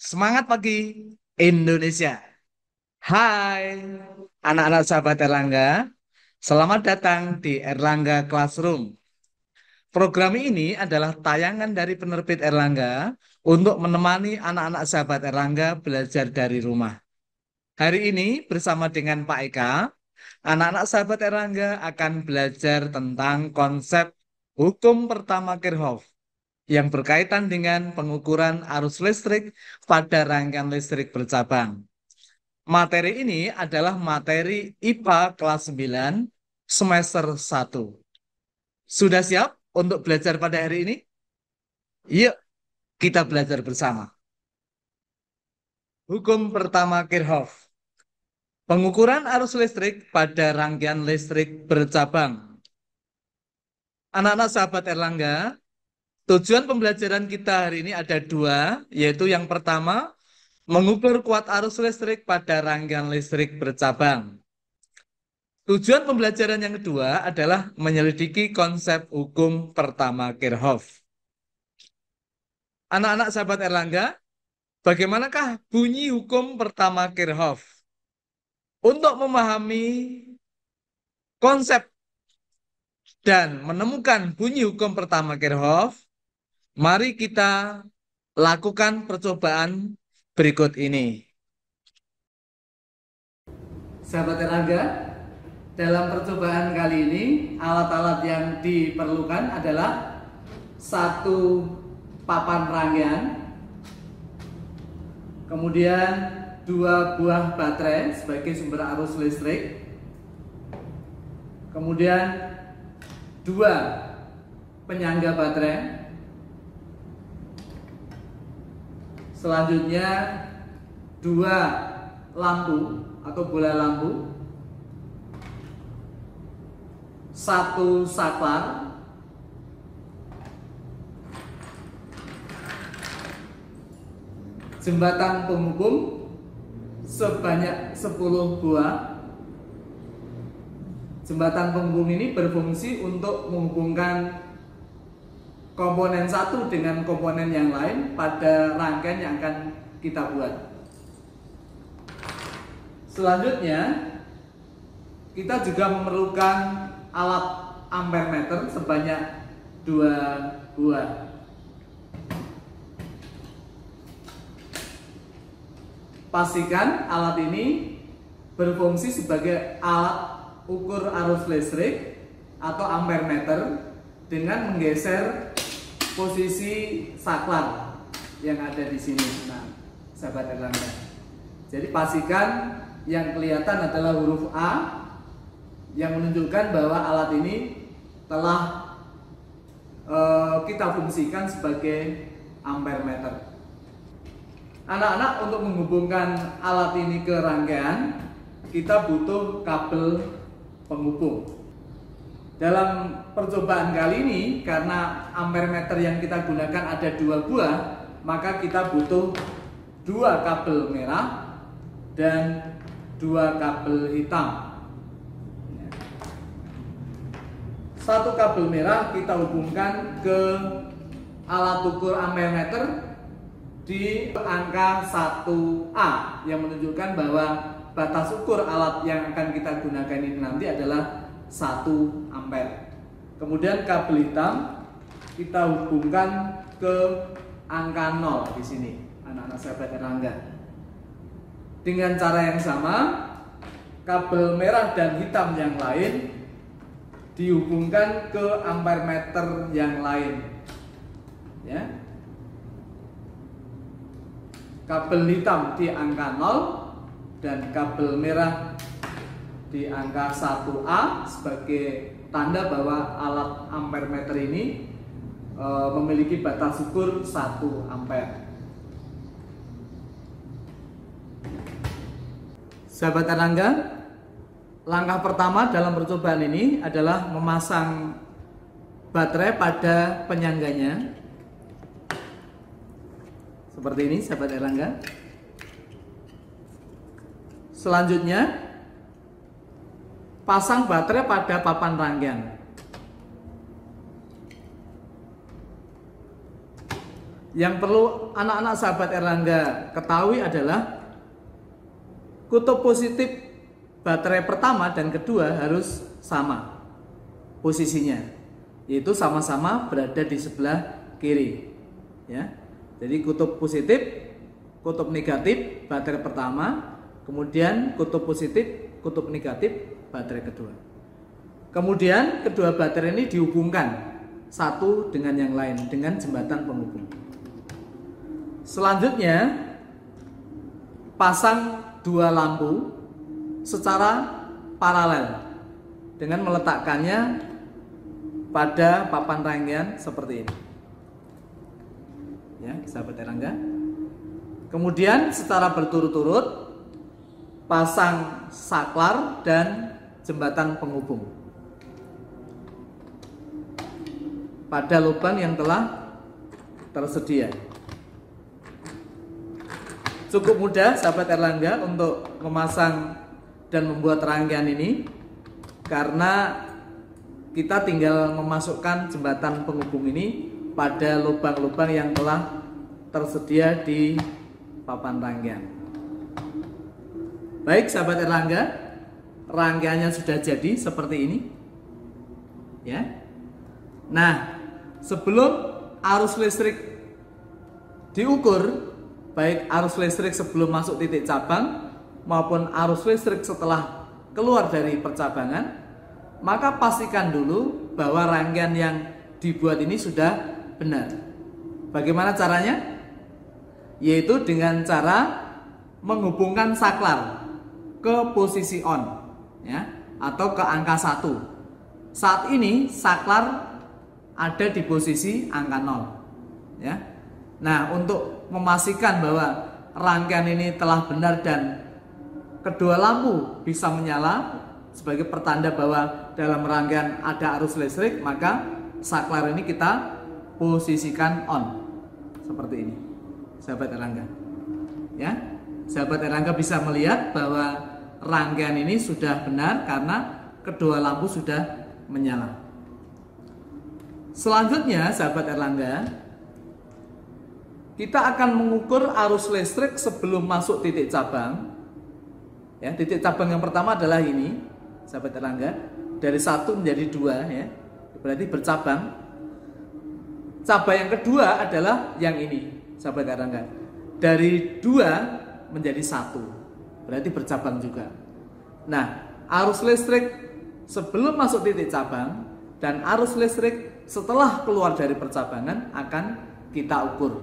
Semangat pagi Indonesia. Hai anak-anak sahabat Erlangga, selamat datang di Erlangga Classroom. Program ini adalah tayangan dari penerbit Erlangga untuk menemani anak-anak sahabat Erlangga belajar dari rumah. Hari ini bersama dengan Pak Eka, anak-anak sahabat Erlangga akan belajar tentang konsep hukum pertama Kirchhoff yang berkaitan dengan pengukuran arus listrik pada rangkaian listrik bercabang. Materi ini adalah materi IPA kelas 9 semester 1. Sudah siap untuk belajar pada hari ini? Yuk, kita belajar bersama. Hukum pertama Kirchhoff. Pengukuran arus listrik pada rangkaian listrik bercabang. Anak-anak sahabat Erlangga, tujuan pembelajaran kita hari ini ada dua, yaitu yang pertama, mengukur kuat arus listrik pada rangkaian listrik bercabang. Tujuan pembelajaran yang kedua adalah menyelidiki konsep hukum pertama Kirchhoff. Anak-anak sahabat Erlangga, bagaimanakah bunyi hukum pertama Kirchhoff? Untuk memahami konsep dan menemukan bunyi hukum pertama Kirchhoff, mari kita lakukan percobaan berikut ini. Sahabat Erlangga, dalam percobaan kali ini alat-alat yang diperlukan adalah satu papan rangkaian, kemudian dua buah baterai sebagai sumber arus listrik, kemudian dua penyangga baterai, selanjutnya dua lampu atau bola lampu, satu saklar, jembatan penghubung sebanyak 10 buah. Jembatan penghubung ini berfungsi untuk menghubungkan komponen satu dengan komponen yang lain pada rangkaian yang akan kita buat. Selanjutnya, kita juga memerlukan alat ampere meter sebanyak 2 buah. Pastikan alat ini berfungsi sebagai alat ukur arus listrik atau ampere meter dengan menggeser posisi saklar yang ada di sini. Nah, sahabat Erlangga, jadi pastikan yang kelihatan adalah huruf A yang menunjukkan bahwa alat ini telah kita fungsikan sebagai ampere meter. Anak-anak, untuk menghubungkan alat ini ke rangkaian, kita butuh kabel penghubung. Dalam percobaan kali ini, karena ampere meter yang kita gunakan ada 2 buah, maka kita butuh 2 kabel merah dan 2 kabel hitam. Satu kabel merah kita hubungkan ke alat ukur ampere meter di angka 1A yang menunjukkan bahwa batas ukur alat yang akan kita gunakan ini nanti adalah 1 ampere. Kemudian kabel hitam kita hubungkan ke angka 0 di sini, anak-anak sahabat Erlangga. Dengan cara yang sama, kabel merah dan hitam yang lain dihubungkan ke ampere meter yang lain. Ya. Kabel hitam di angka 0 dan kabel merah di angka 1A sebagai tanda bahwa alat ampere meter ini memiliki batas ukur 1 ampere. Sahabat Erlangga, langkah pertama dalam percobaan ini adalah memasang baterai pada penyangganya. Seperti ini, sahabat Erlangga. Selanjutnya, pasang baterai pada papan rangkaian. Yang perlu anak-anak sahabat Erlangga ketahui adalah kutub positif baterai pertama dan kedua harus sama posisinya, yaitu sama-sama berada di sebelah kiri. Ya, jadi kutub positif, kutub negatif baterai pertama, kemudian kutub positif, kutub negatif baterai kedua. Kemudian kedua baterai ini dihubungkan satu dengan yang lain dengan jembatan penghubung. Selanjutnya, pasang dua lampu secara paralel dengan meletakkannya pada papan rangkaian seperti ini. Ya, sahabat Erlangga. Kemudian secara berturut-turut pasang saklar dan jembatan penghubung pada lubang yang telah tersedia. Cukup mudah sahabat Erlangga untuk memasang dan membuat rangkaian ini, karena kita tinggal memasukkan jembatan penghubung ini pada lubang-lubang yang telah tersedia di papan rangkaian. Baik sahabat Erlangga, rangkaiannya sudah jadi seperti ini. Ya. Nah, sebelum arus listrik diukur, baik arus listrik sebelum masuk titik cabang maupun arus listrik setelah keluar dari percabangan, maka pastikan dulu bahwa rangkaian yang dibuat ini sudah benar. Bagaimana caranya? Yaitu dengan cara menghubungkan saklar ke posisi on, ya, atau ke angka 1. Saat ini saklar ada di posisi angka 0, ya. Nah, untuk memastikan bahwa rangkaian ini telah benar dan kedua lampu bisa menyala sebagai pertanda bahwa dalam rangkaian ada arus listrik, maka saklar ini kita posisikan on seperti ini, sahabat Erlangga. Ya, sahabat Erlangga bisa melihat bahwa rangkaian ini sudah benar karena kedua lampu sudah menyala. Selanjutnya, sahabat Erlangga, kita akan mengukur arus listrik sebelum masuk titik cabang. Ya, titik cabang yang pertama adalah ini, sahabat Erlangga, dari 1 menjadi 2, ya, berarti bercabang. Cabang yang kedua adalah yang ini, sahabat Erlangga, dari 2 menjadi 1, berarti bercabang juga. Nah, arus listrik sebelum masuk titik cabang dan arus listrik setelah keluar dari percabangan akan kita ukur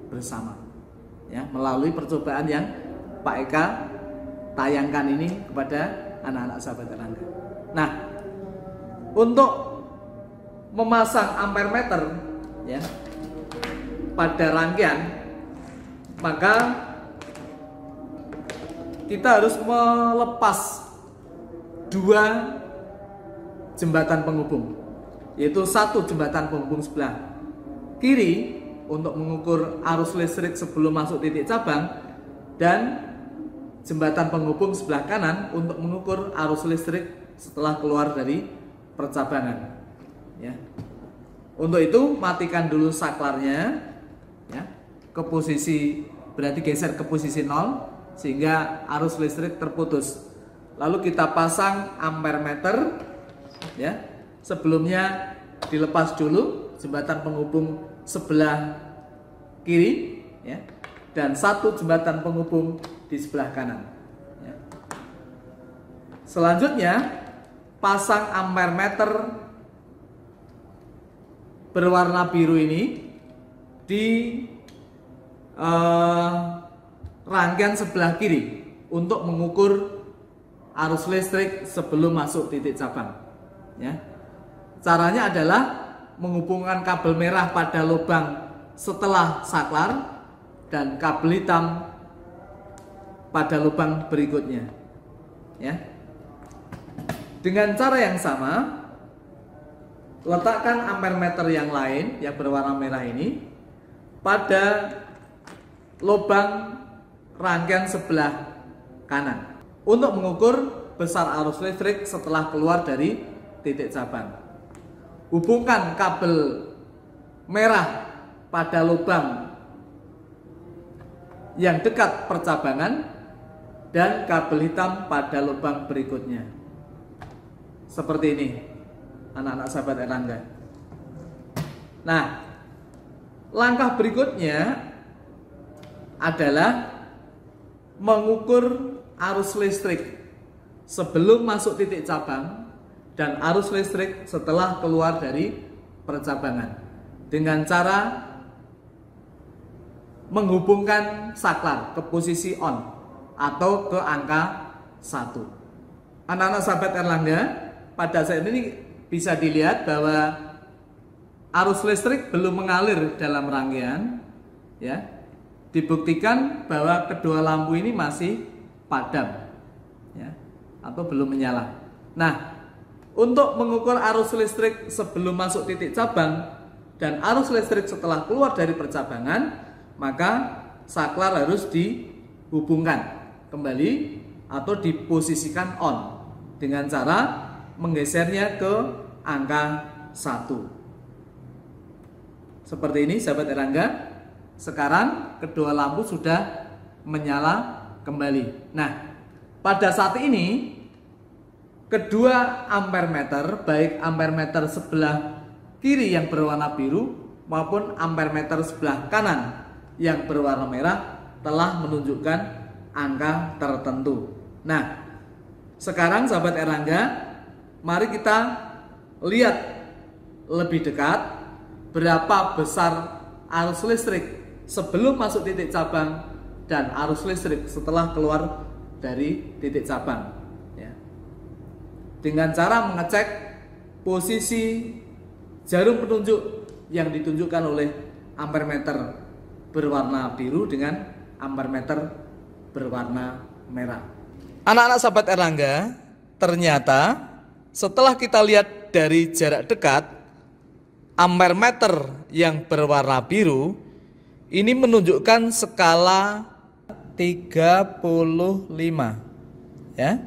bersama, ya, melalui percobaan yang Pak Eka tayangkan ini kepada anak-anak sahabat Erlangga. Nah, untuk memasang ampere meter, ya, pada rangkaian, maka kita harus melepas 2 jembatan penghubung, yaitu 1 jembatan penghubung sebelah kiri untuk mengukur arus listrik sebelum masuk titik cabang, dan jembatan penghubung sebelah kanan untuk mengukur arus listrik setelah keluar dari percabangan. Ya. Untuk itu matikan dulu saklarnya, ya, ke posisi, berarti geser ke posisi 0 sehingga arus listrik terputus. Lalu kita pasang ampere meter, ya. Sebelumnya dilepas dulu jembatan penghubung sebelah kiri, ya, dan 1 jembatan penghubung di sebelah kanan, ya. Selanjutnya pasang ampere meter berwarna biru ini di rangkaian sebelah kiri untuk mengukur arus listrik sebelum masuk titik cabang, ya. Caranya adalah menghubungkan kabel merah pada lubang setelah saklar dan kabel hitam pada lubang berikutnya, ya. Dengan cara yang sama, letakkan ampere meter yang lain yang berwarna merah ini pada lubang rangkaian sebelah kanan untuk mengukur besar arus listrik setelah keluar dari titik cabang. Hubungkan kabel merah pada lubang yang dekat percabangan dan kabel hitam pada lubang berikutnya. Seperti ini, anak-anak sahabat Erlangga. Nah, langkah berikutnya adalah mengukur arus listrik sebelum masuk titik cabang dan arus listrik setelah keluar dari percabangan dengan cara menghubungkan saklar ke posisi on atau ke angka 1. Anak-anak sahabat Erlangga, pada saat ini bisa dilihat bahwa arus listrik belum mengalir dalam rangkaian, ya. Dibuktikan bahwa kedua lampu ini masih padam, ya, atau belum menyala. Nah, untuk mengukur arus listrik sebelum masuk titik cabang dan arus listrik setelah keluar dari percabangan, maka saklar harus dihubungkan kembali atau diposisikan on dengan cara menggesernya ke angka 1. Seperti ini sahabat Erlangga. Sekarang kedua lampu sudah menyala kembali. Nah, pada saat ini kedua ampermeter, baik ampermeter sebelah kiri yang berwarna biru maupun ampermeter sebelah kanan yang berwarna merah telah menunjukkan angka tertentu. Nah, sekarang sahabat Erlangga, mari kita lihat lebih dekat berapa besar arus listrik sebelum masuk titik cabang dan arus listrik setelah keluar dari titik cabang, ya. Dengan cara mengecek posisi jarum penunjuk yang ditunjukkan oleh ampermeter berwarna biru dengan ampermeter berwarna merah. Anak-anak sahabat Erlangga, ternyata setelah kita lihat dari jarak dekat, ampermeter yang berwarna biru ini menunjukkan skala 35, ya.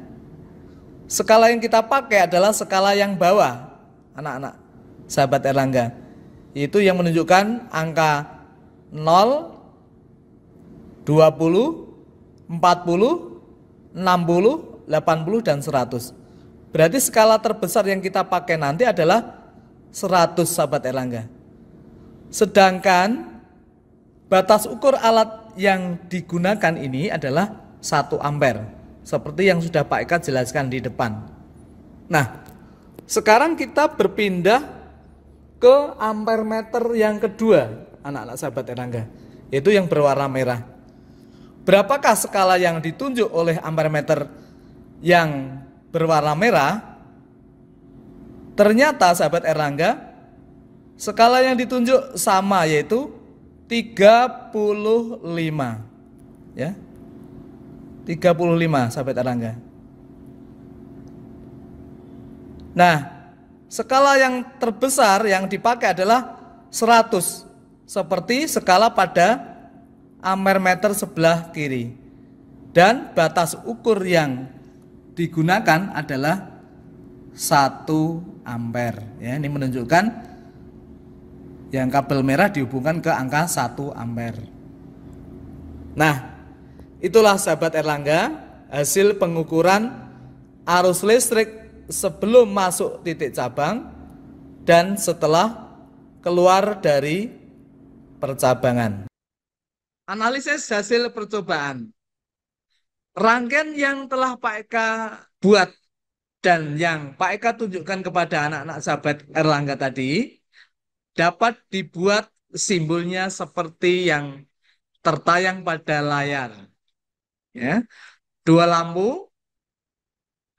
Skala yang kita pakai adalah skala yang bawah, anak-anak sahabat Erlangga. Itu yang menunjukkan angka 0, 20, 40, 60, 80 dan 100. Berarti skala terbesar yang kita pakai nanti adalah 100 sahabat Erlangga. Sedangkan batas ukur alat yang digunakan ini adalah 1 ampere, seperti yang sudah Pak Eka jelaskan di depan. Nah, sekarang kita berpindah ke ampermeter yang kedua, anak-anak sahabat Erlangga, yaitu yang berwarna merah. Berapakah skala yang ditunjuk oleh ampermeter yang berwarna merah? Ternyata sahabat Erlangga, skala yang ditunjuk sama, yaitu 35, ya. 35 sahabat Erlangga. Nah, skala yang terbesar yang dipakai adalah 100, seperti skala pada ampermeter sebelah kiri. Dan batas ukur yang digunakan adalah 1 ampere, ya. Ini menunjukkan yang kabel merah dihubungkan ke angka 1 ampere. Nah, itulah sahabat Erlangga hasil pengukuran arus listrik sebelum masuk titik cabang dan setelah keluar dari percabangan. Analisis hasil percobaan. Rangkaian yang telah Pak Eka buat dan yang Pak Eka tunjukkan kepada anak-anak sahabat Erlangga tadi dapat dibuat simbolnya seperti yang tertayang pada layar, ya. 2 lampu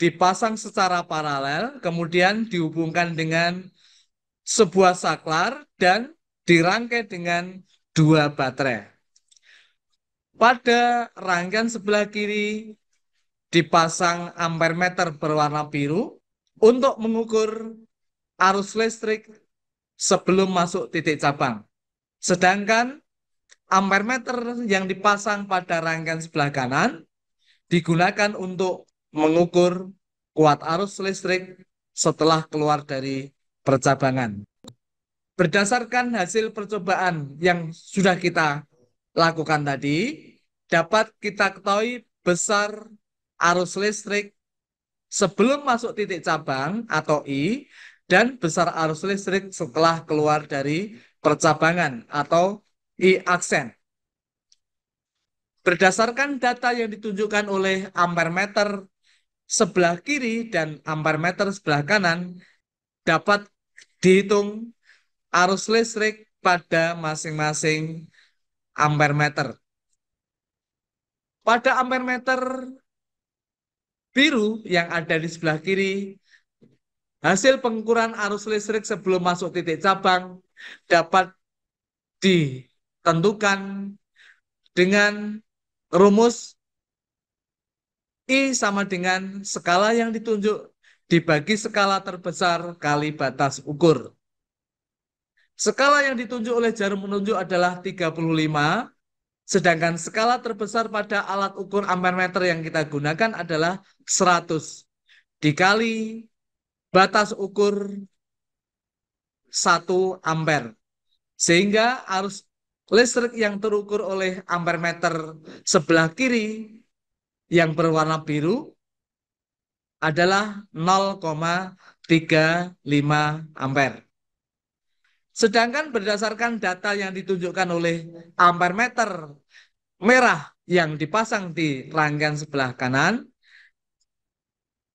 dipasang secara paralel, kemudian dihubungkan dengan sebuah saklar dan dirangkai dengan 2 baterai. Pada rangkaian sebelah kiri dipasang ampermeter berwarna biru untuk mengukur arus listrik sebelum masuk titik cabang. Sedangkan ampermeter yang dipasang pada rangkaian sebelah kanan digunakan untuk mengukur kuat arus listrik setelah keluar dari percabangan. Berdasarkan hasil percobaan yang sudah kita lakukan tadi, dapat kita ketahui besar arus listrik sebelum masuk titik cabang atau I dan besar arus listrik setelah keluar dari percabangan atau I aksen. Berdasarkan data yang ditunjukkan oleh ampermeter sebelah kiri dan ampermeter sebelah kanan, dapat dihitung arus listrik pada masing-masing ampermeter. Pada ampermeter biru yang ada di sebelah kiri, hasil pengukuran arus listrik sebelum masuk titik cabang dapat ditentukan dengan rumus I sama dengan skala yang ditunjuk dibagi skala terbesar kali batas ukur. Skala yang ditunjuk oleh jarum menunjuk adalah 35, sedangkan skala terbesar pada alat ukur ampermeter yang kita gunakan adalah 100 dikali batas ukur 1 ampere. Sehingga arus listrik yang terukur oleh ampermeter sebelah kiri yang berwarna biru adalah 0,35 ampere. Sedangkan berdasarkan data yang ditunjukkan oleh ampermeter merah yang dipasang di rangkaian sebelah kanan,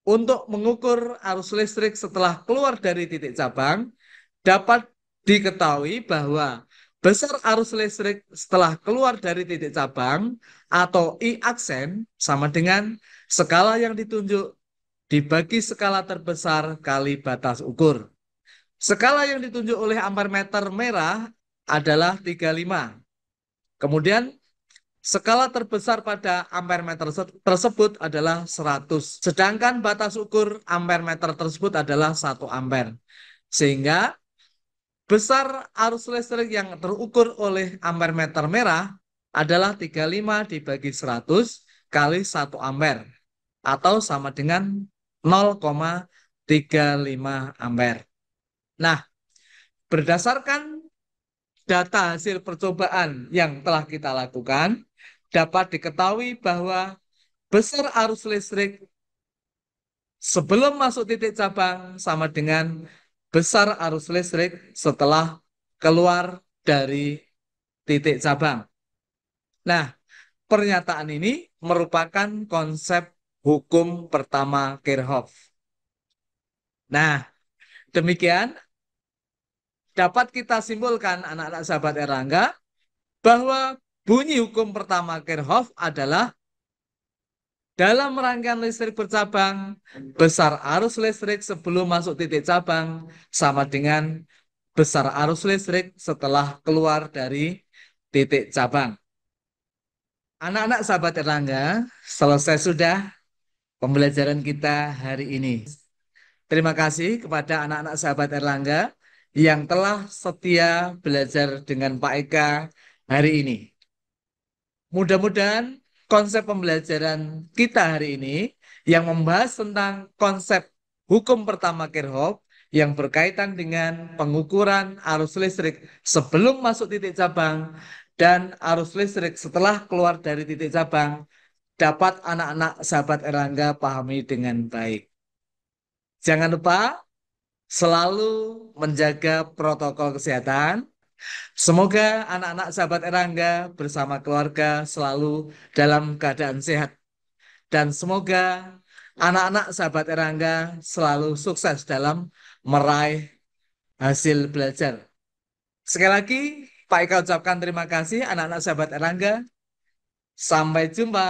untuk mengukur arus listrik setelah keluar dari titik cabang, dapat diketahui bahwa besar arus listrik setelah keluar dari titik cabang atau I aksen sama dengan skala yang ditunjuk dibagi skala terbesar kali batas ukur. Skala yang ditunjuk oleh ampermeter merah adalah 35. Kemudian skala terbesar pada ampermeter tersebut adalah 100. Sedangkan batas ukur ampermeter tersebut adalah 1 ampere. Sehingga besar arus listrik yang terukur oleh ampermeter merah adalah 35 dibagi 100 kali 1 ampere. Atau sama dengan 0,35 ampere. Nah, berdasarkan data hasil percobaan yang telah kita lakukan, dapat diketahui bahwa besar arus listrik sebelum masuk titik cabang sama dengan besar arus listrik setelah keluar dari titik cabang. Nah, pernyataan ini merupakan konsep hukum pertama Kirchhoff. Nah, demikian dapat kita simpulkan anak-anak sahabat Erlangga bahwa bunyi hukum pertama Kirchhoff adalah dalam rangkaian listrik bercabang, besar arus listrik sebelum masuk titik cabang sama dengan besar arus listrik setelah keluar dari titik cabang. Anak-anak sahabat Erlangga, selesai sudah pembelajaran kita hari ini. Terima kasih kepada anak-anak sahabat Erlangga yang telah setia belajar dengan Pak Eka hari ini. Mudah-mudahan konsep pembelajaran kita hari ini yang membahas tentang konsep hukum pertama Kirchhoff yang berkaitan dengan pengukuran arus listrik sebelum masuk titik cabang dan arus listrik setelah keluar dari titik cabang dapat anak-anak sahabat Erlangga pahami dengan baik. Jangan lupa selalu menjaga protokol kesehatan. Semoga anak-anak sahabat Erlangga bersama keluarga selalu dalam keadaan sehat. Dan semoga anak-anak sahabat Erlangga selalu sukses dalam meraih hasil belajar. Sekali lagi, Pak Eka ucapkan terima kasih anak-anak sahabat Erlangga. Sampai jumpa.